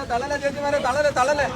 തളല ചേച്ചിമാരെ തളലെ തളലെ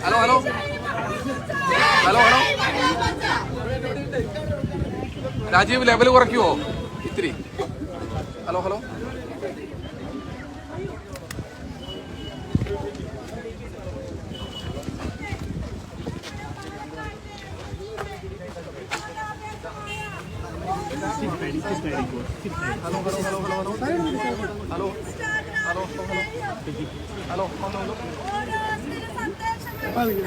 hello hello hello hello Rajeev level കുറയ്ക്കുവോ ഇത്തിരി? Hello hello hello hello hello hello hello hello hello hello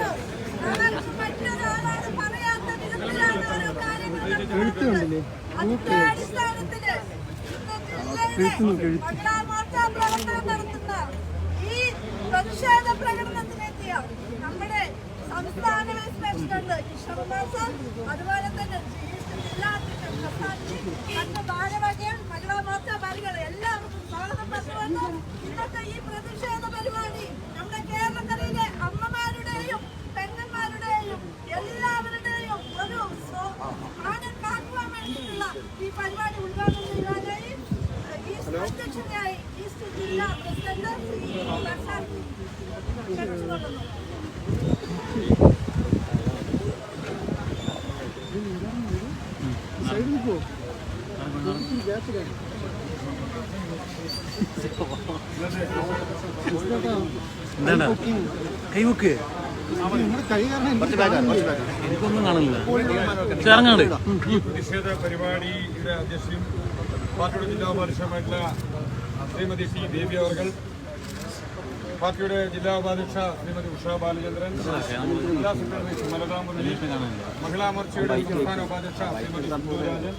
ഈ പ്രതിഷേധ പ്രകടനത്തിനെത്തിയ നമ്മുടെ സംസ്ഥാന വൈസ് പ്രസിഡന്റ് ഈശ്വരദാസ്, അതുപോലെ തന്നെ മറ്റ് ഭാരവാഹികൾ, മഹിളാ മോർച്ച ഭാരവാഹികൾ എല്ലാവർക്കും സ്വാഗതം പറഞ്ഞുകൊണ്ട് ഇന്നത്തെ ഈ പ്രതിഷേധ പരിപാടി നമ്മുടെ കേരളക്കരയിലെ അമ്മമാരുടെയും പെങ്ങന്മാരുടെയും എല്ലാവരുടെയും ഒരു ആനം കാക്കുവാൻ വേണ്ടിയിട്ടുള്ള ഈ പരിപാടി ഉദ്ഘാടനം ചെയ്യാനായി അധ്യക്ഷനായി ഈസ്റ്റ് ജില്ലാ പ്രസിഡന്റ് ശ്രീ പ്രസാദ് ക്ഷണിച്ചുകൊള്ളുന്നു. എന്താണ് കൈമുക്ക് എനിക്കൊന്നും കാണില്ല ഇറങ്ങാണ്ട്. പ്രതിഷേധ പരിപാടിയുടെ അധ്യക്ഷൻ പാർട്ടിയുടെ ജില്ലാ ഉപാധ്യക്ഷമായിട്ടുള്ള ശ്രീമതി സി ദേവി അവർ, പാർട്ടിയുടെ ജില്ലാ ഉപാധ്യക്ഷ ശ്രീമതി ഉഷ ബാലചന്ദ്രൻ, ജില്ലാ സെക്രട്ടറി സുമലതാ മുരളി, മഹിളാ മോർച്ചയുടെ സംസ്ഥാന ഉപാധ്യക്ഷ ശ്രീമതി സിന്ധുരാജൻ,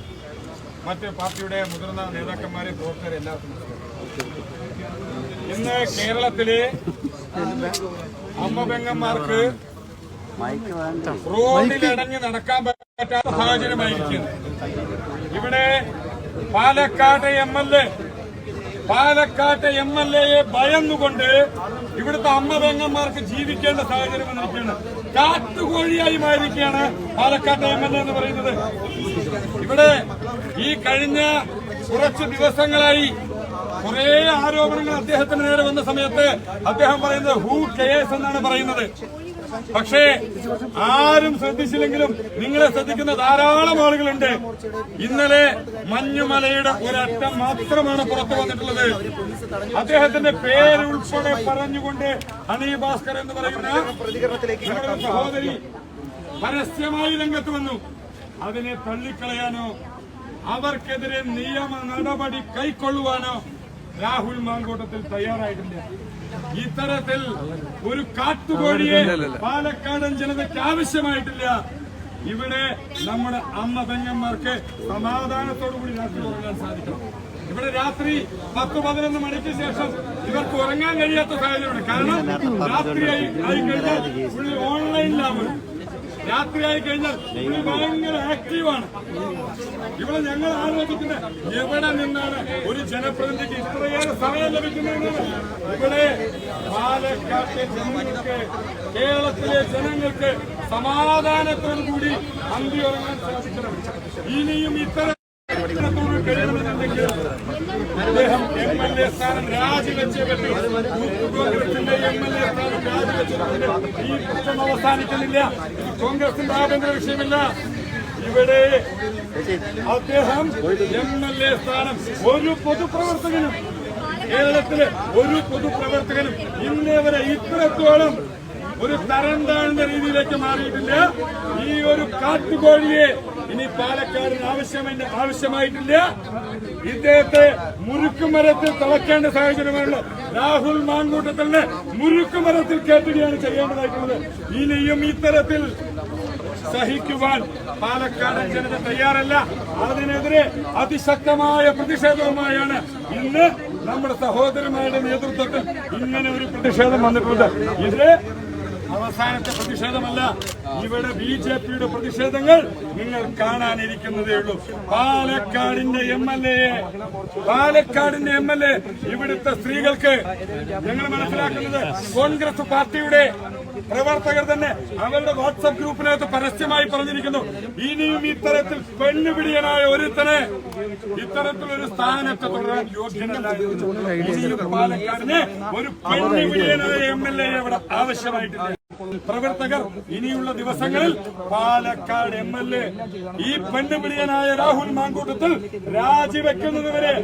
മറ്റ് പാർട്ടിയുടെ മുതിർന്ന നേതാക്കന്മാരെ, പ്രവർത്തകരെ എല്ലാവർക്കും ഇന്ന് കേരളത്തിലെ അമ്മപെങ്ങന്മാർക്ക് റോഡിലടഞ്ഞ് നടക്കാൻ പറ്റാത്ത സാഹചര്യമായിരിക്കുന്നു. ഇവിടെ പാലക്കാട് എം എൽ എയെ ഭയന്നുകൊണ്ട് ഇവിടുത്തെ അമ്മപെങ്ങന്മാർക്ക് ജീവിക്കേണ്ട സാഹചര്യം വന്നിരിക്കുകയാണ്. കാട്ടുകോഴിയായി മാറിയിരിക്കുകയാണ് പാലക്കാട്ടെ എം എൽ എ എന്ന് പറയുന്നത്. ഇവിടെ ഈ കഴിഞ്ഞ കുറച്ച് ദിവസങ്ങളായി കുറെ ആരോപണങ്ങൾ അദ്ദേഹത്തിന് നേരെ വന്ന സമയത്ത് അദ്ദേഹം പറയുന്നത് ഹൂ കെയേഴ്സ് എന്നാണ് പറയുന്നത്. പക്ഷേ ആരും ശ്രദ്ധിച്ചില്ലെങ്കിലും നിങ്ങളെ ശ്രദ്ധിക്കുന്ന ധാരാളം ആളുകളുണ്ട്. ഇന്നലെ മഞ്ഞുമലയുടെ ഒരറ്റം മാത്രമാണ് പുറത്തു വന്നിട്ടുള്ളത്. അദ്ദേഹത്തിന്റെ പേരുൾപ്പെടെ പറഞ്ഞുകൊണ്ട് ഹണി ഭാസ്കർ എന്ന് പറയുന്ന സഹോദരി പരസ്യമായി രംഗത്ത് വന്നു. അതിനെ തള്ളിക്കളയാനോ അവർക്കെതിരെ നിയമ നടപടി കൈക്കൊള്ളുവാനോ രാഹുൽ മാങ്കൂട്ടത്തിൽ തയ്യാറായിട്ടില്ല. ഇത്തരത്തിൽ ഒരു കാട്ടുകോഴിയെ പാലക്കാടൻ ജനതയ്ക്ക് ആവശ്യമായിട്ടില്ല. ഇവിടെ നമ്മുടെ അമ്മ പെങ്ങന്മാർക്ക് സമാധാനത്തോടുകൂടി രാത്രി ഉറങ്ങാൻ സാധിക്കണം. ഇവിടെ രാത്രി 10-11 മണിക്ക് ശേഷം ഇവർക്ക് ഉറങ്ങാൻ കഴിയാത്ത സാഹചര്യമാണ്. കാരണം രാത്രിയായി കഴിഞ്ഞാൽ പുള്ളി ഓൺലൈനിലാണ്. രാത്രിയായി കഴിഞ്ഞാൽ പുള്ളി ഭയങ്കര ആക്റ്റീവാണ്. ഇവിടെ ഞങ്ങൾ ആലോചിക്കുന്നത് എവിടെ നിന്നാണ് ഒരു ജനപ്രതിനിധിക്ക് ഇത്രയേറെ സമയം ലഭിക്കുന്നതെന്നാണ്. ഇവിടെ പാലക്കാട്ടെ ജനങ്ങൾക്ക്, കേരളത്തിലെ ജനങ്ങൾക്ക് സമാധാനത്തോടു കൂടി അന്തി ഉറങ്ങാൻ സാധിക്കണം. ഇനിയും ഇത്തരം കഴിയണമെന്നുണ്ടെങ്കിൽ അദ്ദേഹം MLA സ്ഥാനം രാജിവെച്ചേ പറ്റൂ. കോൺഗ്രസിന്റെ MLA സ്ഥാനം രാജിവെച്ചിട്ടുണ്ട്. ഈ പ്രശ്നം അവസാനിക്കുന്നില്ല. കോൺഗ്രസിന്റെ ആഭ്യന്തര വിഷയമല്ല. ഇവിടെ അദ്ദേഹം MLA സ്ഥാനം ഒരു പൊതുപ്രവർത്തകനും, കേരളത്തിലെ ഒരു പൊതുപ്രവർത്തകനും ഇന്നേ വരെ ഇത്രത്തോളം ഒരു തരം താഴ്ന്ന രീതിയിലേക്ക് മാറിയിട്ടില്ല. ഈ ഒരു കാട്ടുകോഴിയെ ഇനി പാലക്കാടിന് ആവശ്യമായിട്ടില്ല. ഇദ്ദേഹത്തെ മുറുക്കുമരത്തിൽ തളയ്ക്കേണ്ട സാഹചര്യമാണ്. രാഹുൽ മാങ്കൂട്ടത്തിന് മുറുക്കുമരത്തിൽ കയറ്റുകയാണ് ചെയ്യേണ്ടതായിട്ടുള്ളത്. ഇനിയും ഇത്തരത്തിൽ സഹിക്കുവാൻ പാലക്കാടൻ ജനത തയ്യാറല്ല. അതിനെതിരെ അതിശക്തമായ പ്രതിഷേധവുമായാണ് ഇന്ന് നമ്മുടെ സഹോദരന്മാരുടെ നേതൃത്വത്തിൽ ഇങ്ങനെ ഒരു പ്രതിഷേധം വന്നിട്ടുള്ളത്. ഇത് അവസാനത്തെ പ്രതിഷേധമല്ല. ഇവിടെ BJPയുടെ പ്രതിഷേധങ്ങൾ നിങ്ങൾ കാണാനിരിക്കുന്നതേ ഉള്ളൂ. പാലക്കാടിന്റെ MLA ഇവിടുത്തെ സ്ത്രീകൾക്ക് ഞങ്ങൾ മനസ്സിലാക്കുന്നത് കോൺഗ്രസ് പാർട്ടിയുടെ പ്രവർത്തകർ തന്നെ അവരുടെ വാട്സ്ആപ്പ് ഗ്രൂപ്പിനകത്ത് പരസ്യമായി പറഞ്ഞിരിക്കുന്നു, ഇനിയും ഇത്തരത്തിൽ പെണ്ണുപിടിയനായ ഒരുത്തനെ ഇത്തരത്തിലൊരു സ്ഥാനത്ത് തുടരാൻ യോഗ്യനല്ല. ഇനിയും പാലക്കാടിന് ഒരു പെണ്ണുപിടിയനായ MLA ഇവിടെ ആവശ്യമായിട്ടില്ല. പ്രവർത്തകർ ഇനിയുള്ള ദിവസങ്ങളിൽ പാലക്കാട് MLA ഈ പെണ്ണുപിടിയനായ രാഹുൽ മാങ്കൂട്ടത്തിൽ രാജിവെക്കുന്നതുവരെ,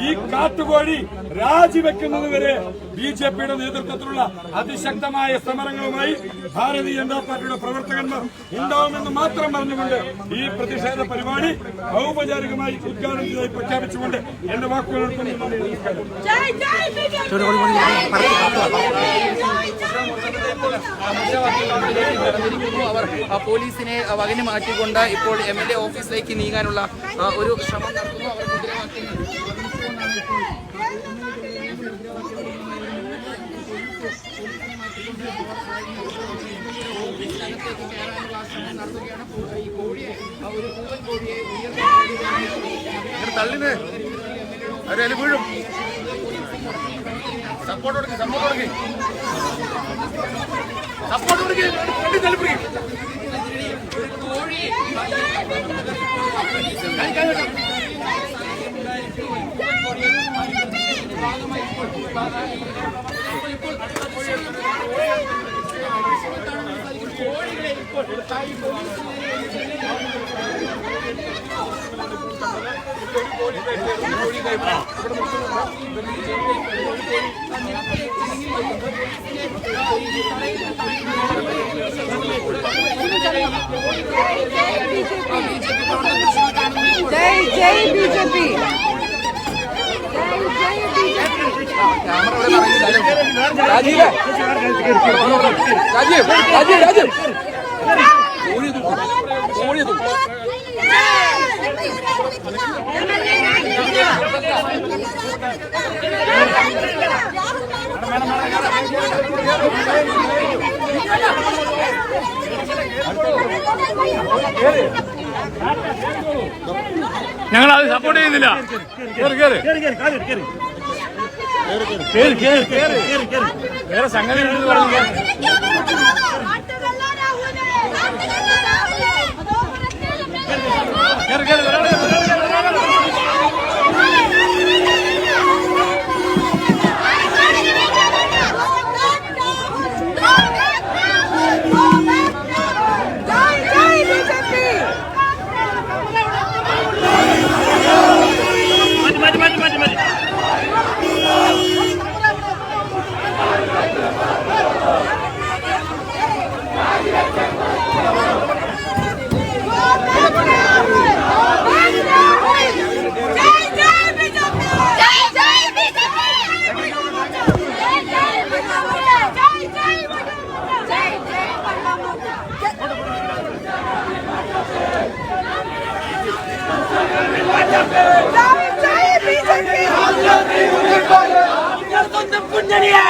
ഈ കാട്ടുകോഴി രാജിവെക്കുന്നതുവരെ BJPയുടെ നേതൃത്വത്തിലുള്ള അതിശക്തമായ സമരങ്ങളുമായി ഭാരതീയ ജനതാ പാർട്ടിയുടെ പ്രവർത്തകന്മാർ ഉണ്ടാവുമെന്ന് മാത്രം പറഞ്ഞുകൊണ്ട് ഈ പ്രതിഷേധ പരിപാടി ഔപചാരികമായി ഉദ്ഘാടനം ചെയ്തായി പ്രഖ്യാപിച്ചുകൊണ്ട് എന്റെ വാക്കുകൾ അവർ പോലീസിനെ വകഞ്ഞു മാറ്റിക്കൊണ്ട് ഇപ്പോൾ MLA ഓഫീസിലേക്ക് നീങ്ങാനുള്ള ഒരു ശ്രമം നടത്തുന്നു. അവർ മുദ്രാവാക്യങ്ങൾ തള്ളിന് അതിൽ വീഴും. സപ്പോർട്ട് കൊടുക്കും. കോഴികളെ ഇപ്പോൾ जय जय बीजेपी राजीव राजीव राजीव राजीव ഞങ്ങൾ അത് സപ്പോർട്ട് ചെയ്യുന്നില്ല. വേറെ സംഗതി സ്വന്തം കുഞ്ഞനിയെ